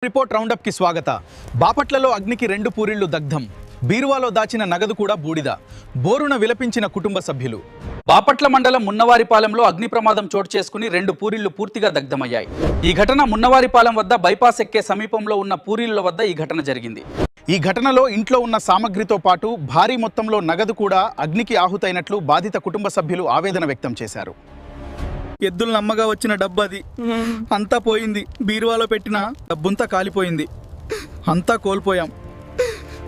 Report round up కి స్వాగత. బాపట్లలో అగ్నికి 2 పూరిళ్లు దగ్ధం. బీరువాలో దాచిన నగదు కూడా బూడిద. బోరున విలపించిన కుటుంబ సభ్యులు. బాపట్ల మండలం మున్నవారిపాలెంలో అగ్ని ప్రమాదం చోటు చేసుకుని 2 పూరిళ్లు పూర్తిగా దగ్ధమయ్యాయి. ఈ ఘటన మున్నవారిపాలెం వద్ద బైపాస్ ఎక్కే సమీపంలో ఉన్న పూరిళ్ల వద్ద ఈ ఘటన జరిగింది. ఈ ఘటనలో ఇంట్లో ఉన్న సామగ్రితో పాటు భారీ మొత్తంలో నగదు కూడా అగ్నికి ఆహుతైనట్లు బాధిత కుటుంబ సభ్యులు ఆవేదన వ్యక్తం చేశారు. ఎద్దులు నమ్మగా వచ్చిన డబ్బు అది అంతా పోయింది. బీరువాలో పెట్టిన డబ్బుంతా కాలిపోయింది. అంతా కోల్పోయాం.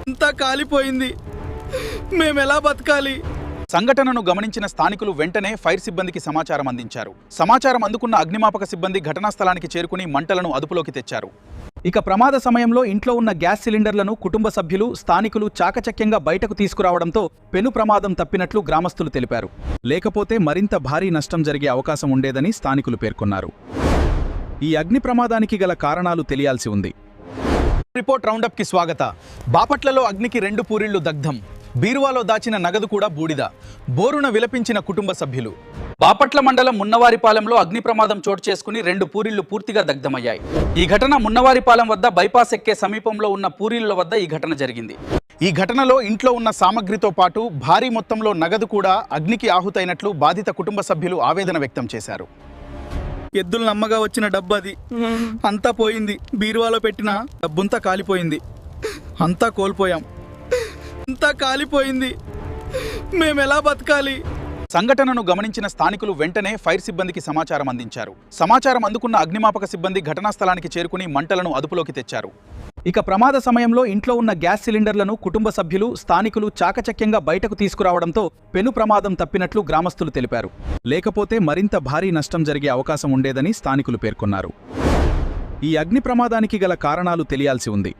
అంతా కాలిపోయింది. మేమెలా బతకాలి? సంఘటనను గమనించిన స్థానికులు వెంటనే ఫైర్ సిబ్బందికి సమాచారం అందించారు. సమాచారం అందుకున్న అగ్నిమాపక సిబ్బంది ఘటనా స్థలానికి చేరుకుని మంటలను అదుపులోకి తెచ్చారు. ఇక ప్రమాద సమయంలో ఇంట్లో ఉన్న గ్యాస్ సిలిండర్లను కుటుంబ సభ్యులు, స్థానికులు చాకచక్యంగా బయటకు తీసుకురావడంతో పెను ప్రమాదం తప్పినట్లు గ్రామస్తులు తెలిపారు. లేకపోతే మరింత భారీ నష్టం జరిగే అవకాశం ఉండేదని స్థానికులు పేర్కొన్నారు. ఈ అగ్ని ప్రమాదానికి గల కారణాలు తెలియాల్సి ఉంది. రిపోర్ట్ రౌండప్ కి స్వాగత. బాపట్లలో అగ్నికి 2 పూరిళ్లు దగ్ధం. బీరువాలో దాచిన నగదు కూడా బూడిద. బోరున విలపించిన కుటుంబ సభ్యులు. బాపట్ల మండలం మున్నవారిపాలెంలో అగ్ని ప్రమాదం చోటు చేసుకుని 2 పూరిళ్లు పూర్తిగా దగ్ధమయ్యాయి. ఈ ఘటన మున్నవారిపాలెం వద్ద బైపాస్ ఎక్కే సమీపంలో ఉన్న పూరిళ్ల వద్ద ఈ ఘటన జరిగింది. ఈ ఘటనలో ఇంట్లో ఉన్న సామగ్రితో పాటు భారీ మొత్తంలో నగదు కూడా అగ్నికి ఆహుతైనట్లు బాధిత కుటుంబ సభ్యులు ఆవేదన వ్యక్తం చేశారు. ఎద్దులు నమ్మగా వచ్చిన డబ్బు అది అంతా పోయింది. బీరువాలో పెట్టిన డబ్బుంతా కాలిపోయింది. అంతా కోల్పోయాం. అంతా కాలిపోయింది. మేమెలా బతకాలి? సంఘటనను గమనించిన స్థానికులు వెంటనే ఫైర్ సిబ్బందికి సమాచారం అందించారు. సమాచారం అందుకున్న అగ్నిమాపక సిబ్బంది ఘటనా స్థలానికి చేరుకుని మంటలను అదుపులోకి తెచ్చారు. ఇక ప్రమాద సమయంలో ఇంట్లో ఉన్న గ్యాస్ సిలిండర్లను కుటుంబ సభ్యులు, స్థానికులు చాకచక్యంగా బయటకు తీసుకురావడంతో పెను ప్రమాదం తప్పినట్లు గ్రామస్తులు తెలిపారు. లేకపోతే మరింత భారీ నష్టం జరిగే అవకాశం ఉండేదని స్థానికులు పేర్కొన్నారు. ఈ అగ్ని ప్రమాదానికి గల కారణాలు తెలియాల్సి ఉంది.